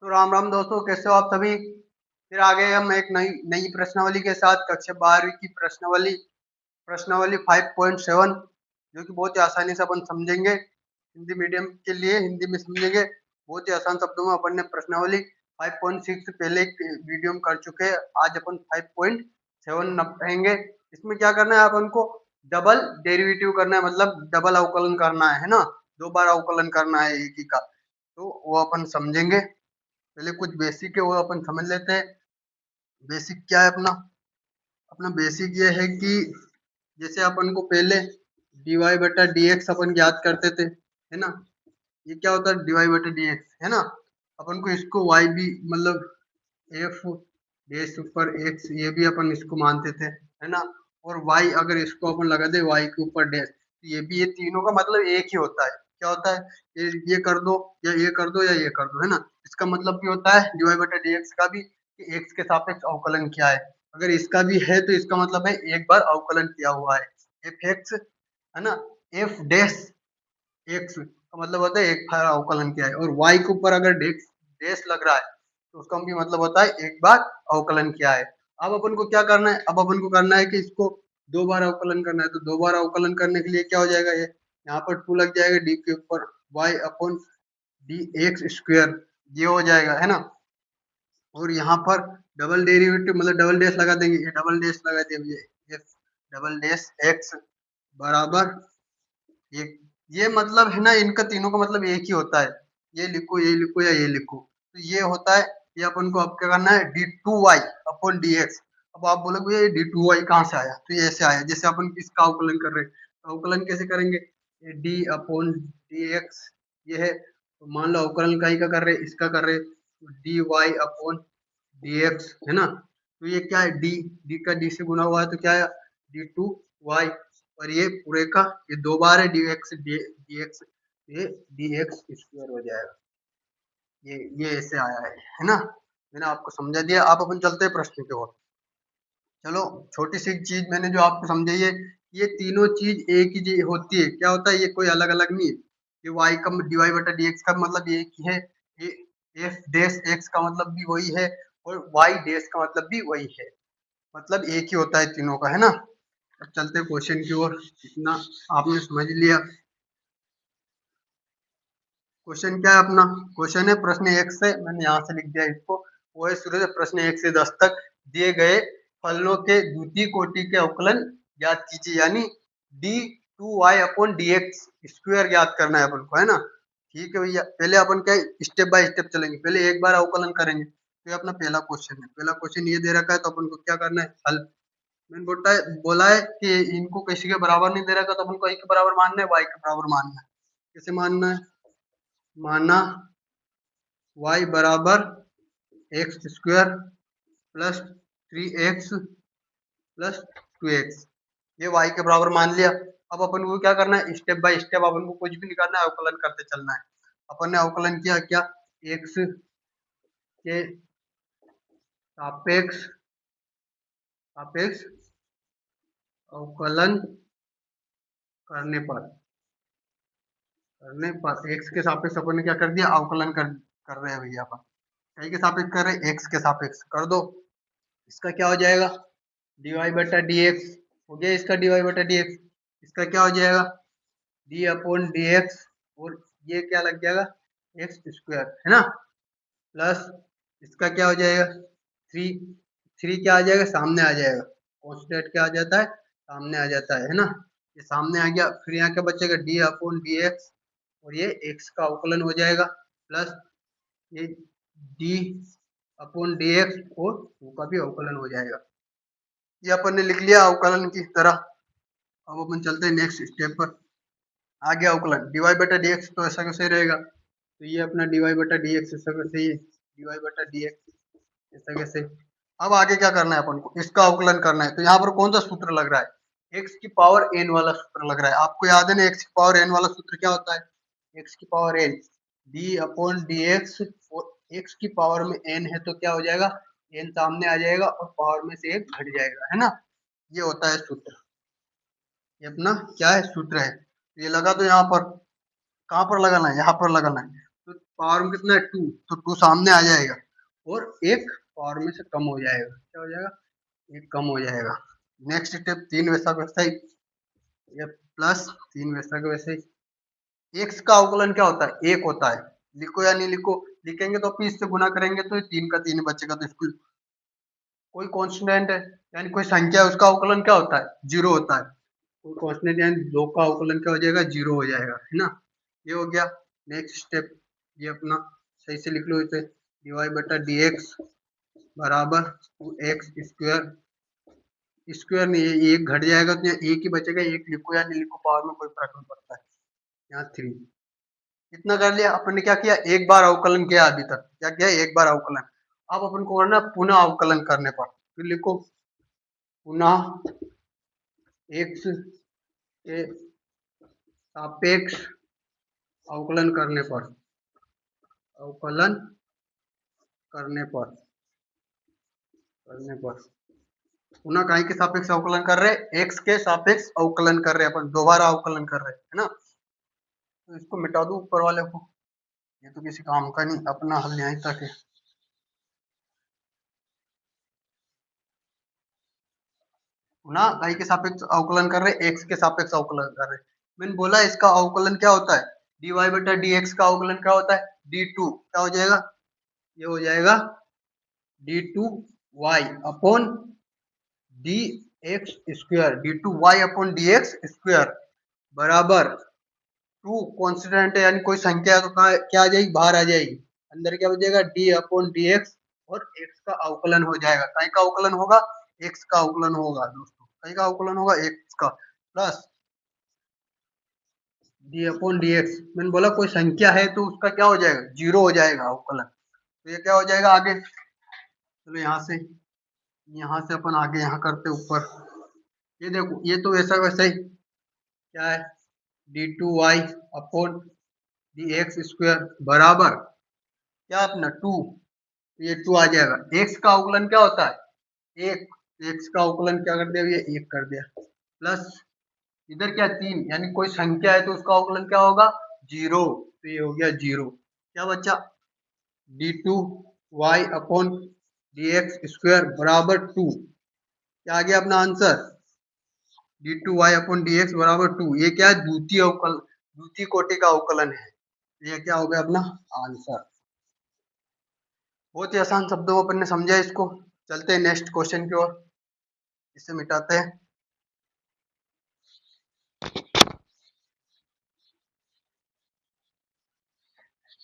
तो राम राम दोस्तों, कैसे हो आप सभी। फिर आगे हम एक नई नई प्रश्नावली के साथ कक्षा 12वीं की प्रश्नावली प्रश्नावली 5.7 जो कि बहुत ही आसानी से अपन समझेंगे। हिंदी मीडियम के लिए हिंदी में समझेंगे। बहुत ही आसान शब्दों में अपन ने प्रश्नावली 5.6 पहले एक वीडियो में कर चुके हैं। आज अपन 5.7 पढ़ेंगे। इसमें क्या करना है, अपन को डबल डेरिवेटिव करना है, मतलब डबल अवकलन करना है ना। दो बार अवकलन करना है एक ही का, तो वो अपन समझेंगे। पहले कुछ बेसिक है वो अपन समझ लेते हैं। बेसिक क्या है अपना अपना बेसिक ये है कि जैसे अपन को पहले dy बटा dx अपन ज्ञात करते थे, है ना। ये क्या होता है, dy बटा dx, है ना। अपन को इसको y भी, मतलब f डैश ऊपर x, ये भी अपन इसको मानते थे, है ना। और y अगर इसको अपन लगा दे y के ऊपर डैश, तो ये भी, ये तीनों का मतलब एक ही होता है। क्या होता है, ये कर दो या ये कर दो या ये कर दो, है ना। इसका मतलब भी होता है dy बटा dx का भी कि x के सापेक्ष अवकलन किया है। अगर इसका भी है तो इसका मतलब है एक बार अवकलन किया हुआ है। एफ एक्स, है ना। एफ डैश एक्स का मतलब होता है एक बार अवकलन किया है। और वाई के ऊपर अगर डैश लग रहा है तो उसका भी मतलब होता है एक बार अवकलन किया है। अब अपन को क्या करना है, अब अपन को करना है कि इसको दो बार अवकलन करना है। तो दो बार अवकलन करने के लिए क्या हो जाएगा, ये यहाँ पर टू लग जाएगा डी के ऊपर Y upon D X square, ये हो जाएगा, है ना। और यहाँ पर डबल डेरिवेटिव मतलब डबल डैश लगा देंगे, ये डबल डैश लगा देंगे, एफ डबल डैश एक्स बराबर ये ये मतलब है ना, इनका तीनों का मतलब एक ही होता है। ये लिखो, ये लिखो या ये लिखो, तो ये होता है। ये अपन को अब क्या करना है, D two Y upon D X. अब आप बोलोगे ये डी टू वाई कहाँ से आया, तो ये ऐसे आया जैसे अपन इसका अवकलन कर रहे हैं। तो अवकलन कैसे करेंगे, डी अपॉन डी एक्स ये है, तो मान लो अवकलन का ही का कर रहे हैं, इसका कर रहे हैं, तो D Y upon D X, है ना। तो ये क्या है, डी डी का डी से गुना हुआ है तो क्या है, डी टू वाई। और ये पूरे का ये दो बार है dx dx, ये dx स्क्वायर हो जाएगा। ये ऐसे आया है ना। मैंने आपको समझा दिया। आप अपन चलते हैं प्रश्न की ओर। चलो, छोटी सी चीज मैंने जो आपको समझाई है, ये तीनों चीज एक ही चीज होती है। क्या होता है, ये कोई अलग अलग नहीं है। ये y का dy बटा dx का मतलब एक ही है। ये f डैश x का मतलब भी वही है, और y डैश का मतलब भी वही है। मतलब एक ही होता है तीनों का, है ना। अब चलते हैं क्वेश्चन की ओर। इतना आपने समझ लिया। क्वेश्चन क्या है अपना, क्वेश्चन है प्रश्न 1 से, मैंने यहाँ से लिख दिया इसको। वो है शुरू से प्रश्न 1 से 10 तक दिए गए फलनों के द्वितीय कोटि के अवकलन ज्ञात कीजिए, यानी D two Y upon D X square ज्ञात करना है अपन को, है ना। ठीक है भैया, पहले अपन क्या स्टेप बाय स्टेप चलेंगे। पहले एक बार अवकलन करेंगे। तो ये अपना पहला क्वेश्चन है। पहला क्वेश्चन ये दे रखा है, तो अपन को क्या करना है, हल। मैंने बोला है कि इनको किसी के बराबर नहीं दे रखा, तो अपन को एक के बराबर मानना है, वाई के बराबर मानना है। कैसे मानना है, माना y बराबर x square plus 3x plus 2x, ये y के बराबर मान लिया। अब अपन को क्या करना है, स्टेप बाय स्टेप अपन को कुछ भी नहीं करना है, अवकलन करते चलना है। अपन ने अवकलन किया क्या, x के सापेक्ष सापेक्ष अवकलन करने पर x के सापेक्ष अपन ने क्या कर दिया, अवकलन कर रहे हैं भैया अपन। कई के सापेक्ष कर रहे हैं, x के सापेक्ष कर दो। इसका क्या हो जाएगा, dy बटा dx हो गया, इसका dy बटा dx। इसका क्या हो जाएगा, d अपॉन dx, और ये क्या लग जाएगा, एक्स स्क्वायर, है ना। प्लस इसका क्या हो जाएगा, थ्री थ्री क्या आ जाएगा, सामने आ जाएगा। कॉन्स्टेंट क्या आ जाता है, सामने आ जाता है ना। ये सामने आ गया, फिर यहाँ क्या बचेगा, d अपॉन dx, और ये x का अवकलन हो जाएगा, प्लस ये d अपॉन dx और 2 का भी अवकलन हो जाएगा। ये अपन ने लिख लिया अवकलन की तरह। अब अपन चलते हैं नेक्स्ट स्टेप पर। आ गया अवकलन, dy बटा dx तो ऐसा कैसे रहेगा, तो ये अपना dy बटा dx ऐसा कैसे, ये dy बटा dx ऐसा कैसे। अब आगे क्या करना है अपन को, इसका अवकलन करना है। तो यहाँ पर कौन सा सूत्र लग रहा है, x की पावर n वाला सूत्र लग रहा है। आपको याद है ना, x की पावर n वाला सूत्र क्या होता है, x की power n d upon dx, और x की पावर में n है तो क्या हो जाएगा, n सामने आ जाएगा और पावर में से एक घट जाएगा, है ना। ये होता है सूत्र, ये अपना क्या है, सूत्र है। ये लगा तो यहाँ पर, कहाँ पर लगाना है, यहाँ पर लगाना है। तो पावर में कितना है 2, तो 2 सामने आ जाएगा और एक पावर में से कम हो जाएगा। क्या हो जाएगा? एक कम हो जाएगा। नेक्स्ट स्टेप 3 वैसा वैसा ही, ये प्लस 3 वैसा का वैसे ही। एक्स का अवकलन क्या होता है? 1 होता है। लिखो या नहीं लिखो? लिखेंगे तो फिर इससे गुना करेंगे तो 3 का 3 बचेगा, तो इसको कोई कांस्टेंट है यानी कोई संख्या है उसका अवकलन क्या होता है? 0 होता है। कोई कांस्टेंट यानी 2 का अवकलन क्या हो जाएगा? 0 हो जाएगा, है ना? ये हो गया। नेक्स्ट स्टेप ये अपना सही से लिख लो इसे, dy बटा dx बराबर 2x स्क्वायर, स्क्वायर नहीं है, एक घट जाएगा तो यहाँ एक ही बचेगा, एक लिखो या नहीं लिखो पावर में कोई फर्क नहीं पड़ता है। यहाँ 3 इतना कर लिया अपन ने। क्या किया? एक बार अवकलन किया अभी तक। क्या किया? एक बार अवकलन। अब अपन को करना पुनः अवकलन करने पर, फिर लिखो पुनः x के सापेक्ष अवकलन करने पर, अवकलन करने पर पुनः काय के सापेक्ष अवकलन कर रहे? x के सापेक्ष अवकलन कर रहे, अपन दोबारा अवकलन कर रहे, है ना? तो इसको मिटा दो ऊपर वाले को, ये तो किसी काम का नहीं, अपना हल यहीं तक है। पुनः y के सापेक्ष अवकलन कर रहे, x के सापेक्ष अवकलन कर रहे। मैंने बोला इसका अवकलन क्या होता है? dy बटा dx का अवकलन क्या होता है? d2। क्या हो जाएगा? ये हो जाएगा d2y upon dx square, d2y upon dx square बराबर 2 कांस्टेंट है यानी कोई संख्या है तो कहाँ क्या आ जाएगी? बाहर आ जाएगी। अंदर क्या बचेगा? d अपॉन dx और x का अवकलन हो जाएगा। काय का अवकलन होगा? x का अवकलन होगा दोस्तों। काय का अवकलन होगा? x का, प्लस d अपॉन dx। मैंने बोला कोई संख्या है तो उसका क्या हो जाएगा? 0 हो जाएगा अवकलन। तो ये क्या हो जाएगा आगे? चलो यहाँ से अपन आगे यहाँ करते ऊपर। ये देखो ये तो वैसा वैसा ही क्या है? d2y अपॉन dx स्क्वायर बराबर क्या अपना 2, ये 2 आ जाएगा। x का अवकलन क्या होता है? 1, x का अवकलन क्या कर दिया? ये 1 कर दिया, प्लस इधर क्या 3 यानी कोई संख्या है तो उसका अवकलन क्या होगा? 0, तो ये हो गया 0। क्या बचा? d2y अपॉन dx स्क्वायर बराबर 2। क्या आ गया अपना आंसर? d2y अपॉन dx बराबर 2। ये क्या है? द्वितीय अवकलन, द्वितीय कोटि का अवकलन है। ये क्या हो गया अपना आंसर? बहुत ही आसान शब्दों में अपन ने समझा इसको। चलते हैं नेक्स्ट क्वेश्चन की ओर, इसे मिटाते हैं।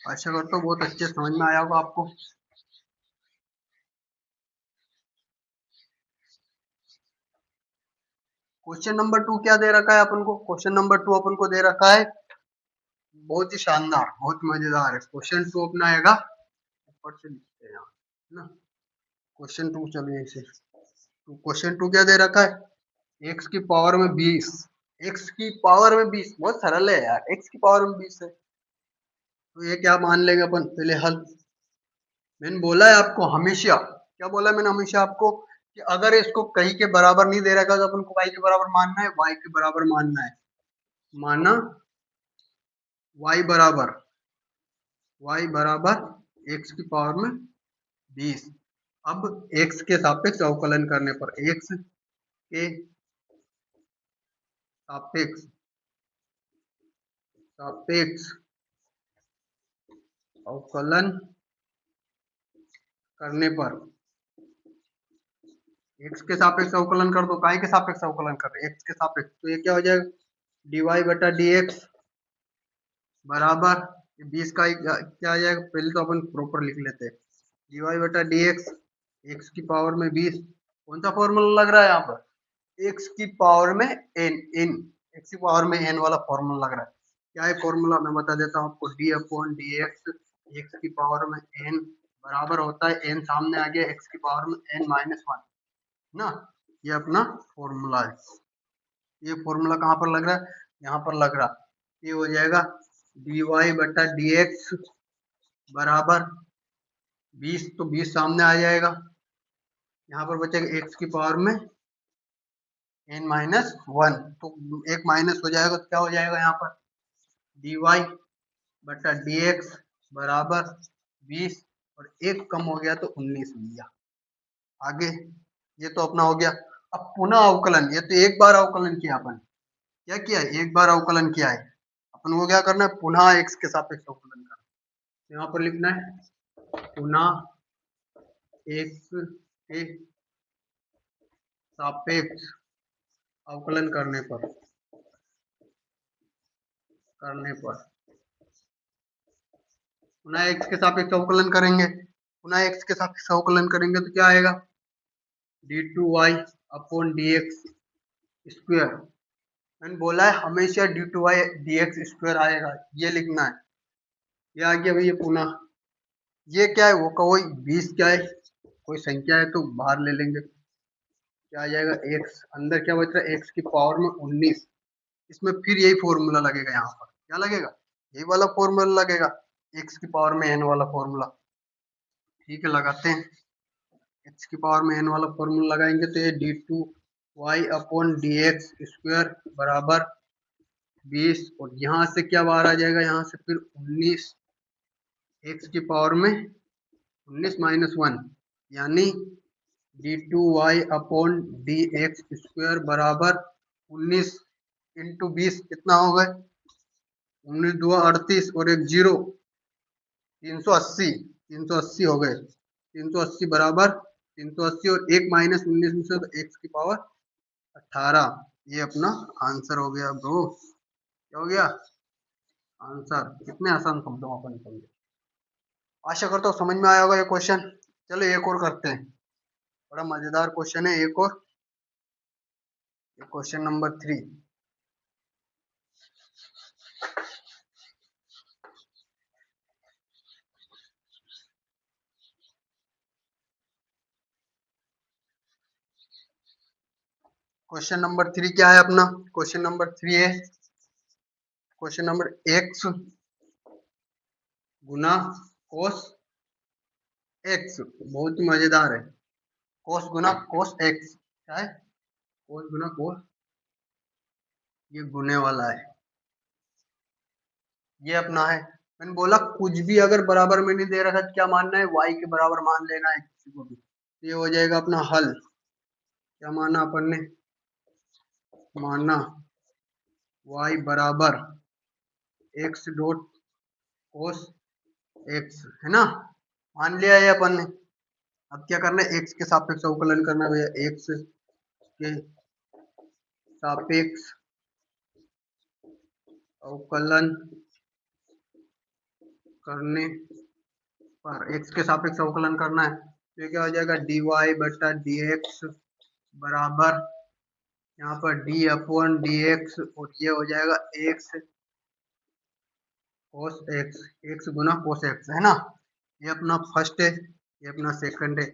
आशा करता हूँ बहुत अच्छे समझ में आया होगा आपको। क्वेश्चन नंबर 2 क्या दे रखा है अपन को? क्वेश्चन नंबर 2 अपन को दे रखा है बहुत ही शानदार, बहुत मजेदार है। क्वेश्चन 2 अपना आएगा, ऊपर से लिखते हैं यहाँ, है ना? क्वेश्चन 2 चलिए इसे। तो क्वेश्चन 2 क्या दे रखा है? x की पावर में 20, x की पावर में 20 बहुत सरल है यार, x की पावर में 20 है तो ये क्या मान लेंगे अपन? पहले हल। मैंने बोला है आपको हमेशा, क्या बोला मैंने हमेशा आपको कि अगर इसको कहीं के बराबर नहीं दे रखा तो अपन को y के बराबर मानना है, y के बराबर मानना है। माना y बराबर x की पावर में 20। अब x के सापेक्ष अवकलन करने पर, x के सापेक्ष अवकलन करने पर, x के सापेक्ष अवकलन कर दो, काय के सापेक्ष अवकलन कर रहे? x के सापेक्ष, तो ये क्या हो जाएगा? dy बटा dx बराबर 20 का क्या आ जाएगा? पहले तो अपन प्रॉपर लिख लेते हैं, dy बटा dx x की पावर में 20। कौन सा फॉर्मूला लग रहा है यहाँ पर? x की पावर में n, x की पावर में n वाला फॉर्मूला लग रहा है। क्या है फॉर्मूला? मैं बता देता हूँ आपको, d अपॉन dx x की पावर में n बराबर होता है, n सामने आ गया, x की पावर में n माइनस 1 ना। ये अपना फॉर्मूला है। ये फॉर्मूला कहाँ पर लग रहा है? यहाँ पर लग रहा। ये हो जाएगा dy बटा dx बराबर 20, तो 20 सामने आ जाएगा, यहाँ पर बचेगा x की पावर में n माइनस 1, तो एक माइनस हो जाएगा तो क्या हो जाएगा यहाँ पर? dy बटा dx बराबर 20 और 1 कम हो गया तो 19 हो गया। आगे ये तो अपना हो गया। अब पुनः अवकलन, ये तो एक बार अवकलन किया अपन, क्या किया है, एक बार अवकलन किया है। अपन को क्या करना है, पुनः x के सापेक्ष अवकलन करना है। यहाँ पर लिखना है पुनः x के सापेक्ष अवकलन करने पर पुनः x के सापेक्ष अवकलन करेंगे, पुनः x के सापेक्ष अवकलन करेंगे तो क्या आएगा, d2y अपॉन dx स्क्वायर। मैंने बोला है हमेशा d2y dx स्क्वायर आएगा, ये लिखना है। ये आ गया भैया पुनः, ये क्या है, वो कोई 20 क्या है, कोई संख्या है तो बाहर ले लेंगे, क्या आ जाएगा x, अंदर क्या बच रहा है x की पावर में 19। इसमें फिर यही फॉर्मूला लगेगा, यहाँ पर क्या लगेगा, यही वाला फॉर्मूला लगेगा, x की पावर में n वाला फॉर्मूला। ठीक है, लगाते हैं, x की पावर में n वाला फॉर्मूला लगाएंगे तो ये d2y अपॉन dx स्क्वायर बराबर 20, और यहाँ से क्या बाहर आ जाएगा, यहाँ से फिर 19 x की पावर में 19 माइनस 1 यानी d2y अपॉन dx स्क्वायर बराबर 19 इंटू 20 कितना हो गए, 19 2 38 और एक जीरो 380 हो गए, 380 बराबर 380 और एक माइनस 19 में से तो x की पावर 18। ये अपना आंसर हो गया ब्रो, क्या हो गया आंसर। कितने आसान शब्दों में अपन समझे, आशा करता हूँ समझ में आया होगा ये क्वेश्चन। चलो एक और करते हैं, बड़ा मजेदार क्वेश्चन है एक और, क्वेश्चन नंबर 3। क्वेश्चन नंबर 3 क्या है अपना, क्वेश्चन नंबर 3 है क्वेश्चन नंबर x गुना कोस x, बहुत ही मजेदार है। कोस गुना कोस x क्या है, कोस गुना कोस, ये गुने वाला है, ये अपना है। मैंने बोला कुछ भी अगर बराबर में नहीं दे रखा तो क्या मानना है, y के बराबर मान लेना है किसी को भी, ये हो जाएगा अपना हल। क्या माना अपन ने, माना y बराबर x डॉट कोस x, है ना, मान लिया है अपन ने। अब क्या करना है, x के सापेक्ष अवकलन करना है भैया, x के सापेक्ष अवकलन करने पर, x के सापेक्ष अवकलन करना है तो ये क्या हो जाएगा, dy बटा dx बराबर यहाँ पर d अपॉन dx और ये हो जाएगा x cos x, x गुना cos x, है ना। ये अपना फर्स्ट है, ये अपना सेकंड है।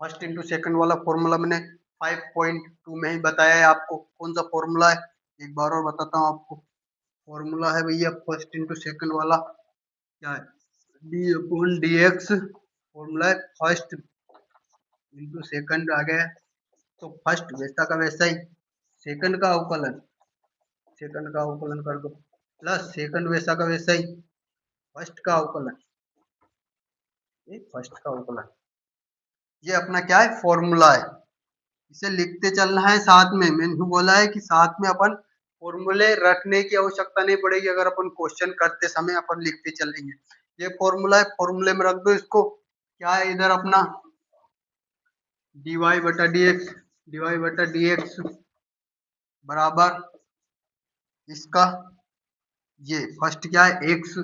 फर्स्ट इंटू सेकंड वाला फॉर्मूला मैंने 5.2 में ही बताया है आपको, कौन सा फॉर्मूला है, एक बार और बताता हूँ आपको। फॉर्मूला है भैया फर्स्ट इंटू सेकंड वाला, क्या है, D upon D x, formula है फर्स्ट इंटू सेकंड आ गया, तो फर्स्ट वैसा का वैसा ही, सेकंड का अवकलन, सेकंड का अवकलन कर दो, प्लस सेकंड वैसा का वैसा ही, फर्स्ट का अवकलन, ये फर्स्ट का अवकलन। ये अपना क्या है, फॉर्मूला है, इसे लिखते चलना है साथ में। मैंने बोला है कि साथ में अपन फॉर्मूले रखने की आवश्यकता नहीं पड़ेगी, अगर अपन क्वेश्चन करते समय अपन लिखते चलेंगे। ये फॉर्मूला है, फॉर्मूले में रख दो इसको। क्या है इधर अपना dy बटा dx बराबर इसका, ये फर्स्ट क्या है x,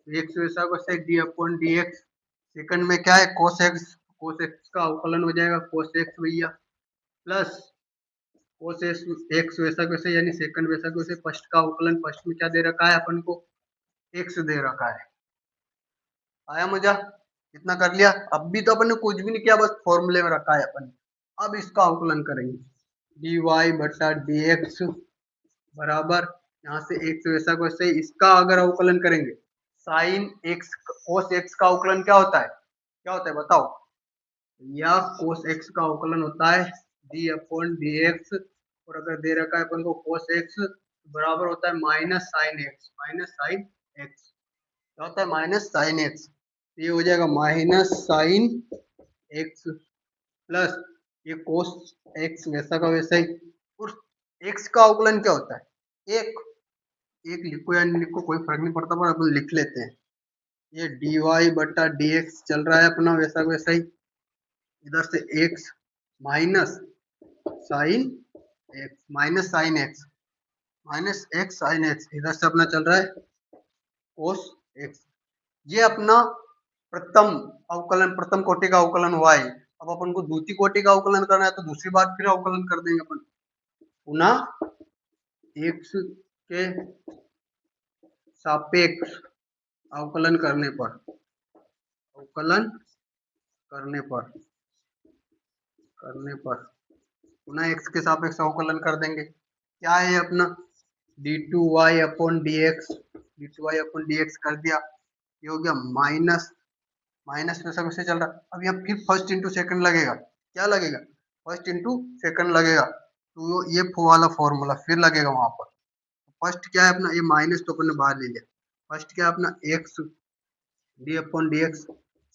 x वैसा वैसे D upon D x, second में क्या है cos x का अवकलन हो जाएगा cos x भैया, प्लस cos x वैसा वैसे यानी सेकंड वैसा वैसे, फर्स्ट का अवकलन, फर्स्ट में क्या दे रखा है अपन को, x दे रखा है। आया मजा, इतना कर लिया। अब भी तो अपन ने कुछ भी नहीं किया, बस फॉर्मूले में रखा है अपन ने। अब इसका अवकलन करेंगे, dy बटा dx बराबर यहाँ से x वैसा वैसे, इसका अगर अवकलन करेंगे साइन x cos x का अवकलन क्या होता है, क्या होता है बताओ, या cos x का अवकलन होता है d अपॉन dx, और अगर दे रखा है अपन को cos x बराबर होता है minus sine x, minus sine x। क्या होता है माइनस साइन एक्स, ये हो जाएगा माइनस साइन एक्स प्लस ये कोस एक्स वैसा का वैसा ही। और एक्स का अवकलन क्या होता है, एक एक लिखो या नहीं लिखो कोई फर्क नहीं पड़ता, पर अपन लिख लेते हैं। ये dy बटा dx चल रहा है अपना वैसा वैसा ही, इधर से x minus sine x minus x sine x, इधर से अपना चल रहा है कोस एक्स। ये अपना प्रथम अवकलन, प्रथम कोटि का अवकलन हुआ है। अब अपन को द्वितीय कोटि का अवकलन करना है तो दूसरी बार फिर अवकलन कर देंगे अपन, पुनः एक्स के सापेक्ष अवकलन करने पर पुनः एक्स के सापेक्ष अवकलन कर देंगे। क्या है अपना d2y अपॉन dx कर दिया, ये हो गया माइनस वैसा वैसे चल रहा है। अब यहाँ फिर फर्स्ट इंटू सेकंड लगेगा, क्या लगेगा फर्स्ट इंटू सेकंड लगेगा, तो ये वाला फॉर्मूला फिर लगेगा वहां पर। फर्स्ट क्या है अपना, ये माइनस तो अपन ने बाहर ले लिया, फर्स्ट क्या है अपना x D upon D x,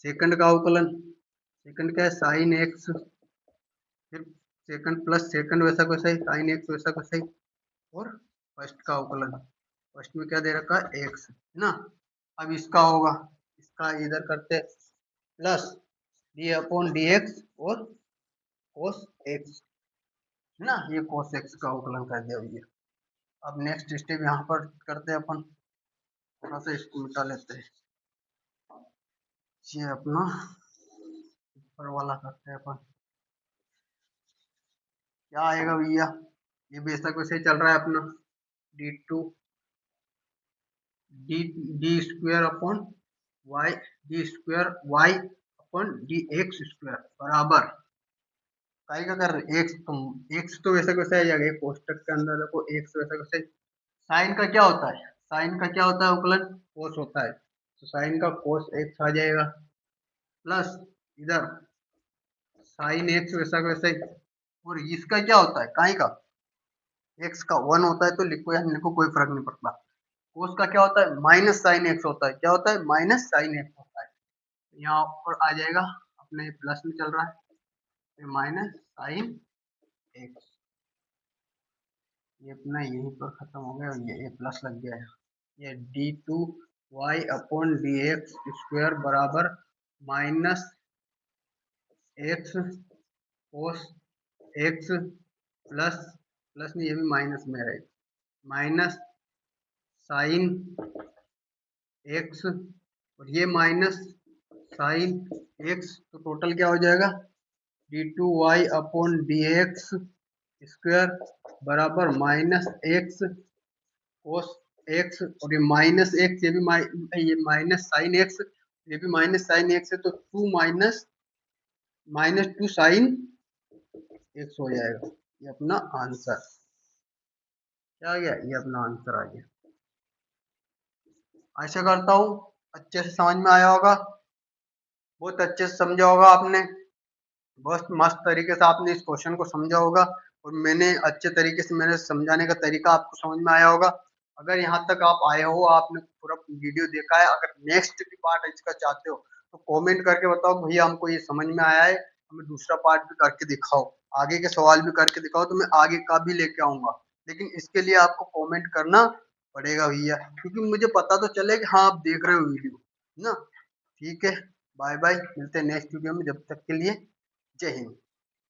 second का अवकलन, सेकंड क्या है साइन एक्स, फिर सेकंड प्लस सेकंड वैसा वैसा ही साइन एक्स वैसा वैसा ही, और फर्स्ट का अवकलन, फर्स्ट में क्या दे रखा है एक्स है ना। अब इसका होगा, इसका इधर करते plus D upon D x और कोस एक्स है ना, ये कोस एक्स का अवकलन कर दिया भैया। अब नेक्स्ट स्टेप यहाँ पर करते हैं अपन, थोड़ा सा इसको मिटा लेते हैं, ये अपना ऊपर वाला करते हैं अपन, क्या आएगा भैया, ये बेशक वैसे चल रहा है अपना d2 D square upon Y upon D X square बराबर काय का कर रहे एक्स तो वैसे वैसे आ जाएगा, कोष्टक के अंदर देखो एक्स वैसे वैसे। साइन का क्या होता है, साइन का क्या होता है अवकलन, कोस होता है, तो साइन का कोस एक्स आ जाएगा प्लस इधर साइन एक्स वैसा वैसे। और इसका क्या होता है काय का, एक्स का 1 होता है तो लिखो या लिखो कोई फर्क नहीं पड़ता। कोस का क्या होता है माइनस साइन एक्स होता है, क्या होता है माइनस साइन एक्स होता है, यहाँ पर आ जाएगा अपने प्लस में चल रहा है माइनस साइन एक्स, ये अपना यहीं पर खत्म हो गया, ये प्लस लग गया है, ये d2y अपॉन dx स्क्वायर बराबर minus x cos x plus plus में ये भी माइनस में है माइनस साइन एक्स और ये माइनस साइन एक्स, तो टोटल क्या हो जाएगा d2y अपॉन dx स्क्वायर बराबर माइनस एक्स कोस एक्स और ये माइनस एक्स, ये भी माइनस साइन एक्स, ये भी माइनस साइन एक्स है, तो 2 माइनस 2 साइन एक्स हो जाएगा। ये अपना आंसर क्या आ गया, ये अपना आंसर आ गया। आशा करता हूँ अच्छे से समझ में आया होगा, बहुत अच्छे से समझा होगा आपने, बहुत मस्त तरीके से आपने इस क्वेश्चन को समझा होगा, और मैंने अच्छे तरीके से मैंने समझाने का तरीका आपको समझ में आया होगा। अगर यहाँ तक आप आए हो, आपने पूरा वीडियो देखा है, अगर नेक्स्ट भी पार्ट इसका चाहते हो तो कमेंट करके बताओ भैया हमको ये समझ में आया है, हमें दूसरा पार्ट भी करके दिखाओ, आगे के सवाल भी करके दिखाओ, तो मैं आगे का भी लेके आऊंगा। लेकिन इसके लिए आपको कमेंट करना पड़ेगा भैया, क्योंकि मुझे पता तो चले कि हाँ आप देख रहे हो वीडियो ना। ठीक है, बाय बाय, मिलते हैं नेक्स्ट वीडियो में, जब तक के लिए जय हिंद।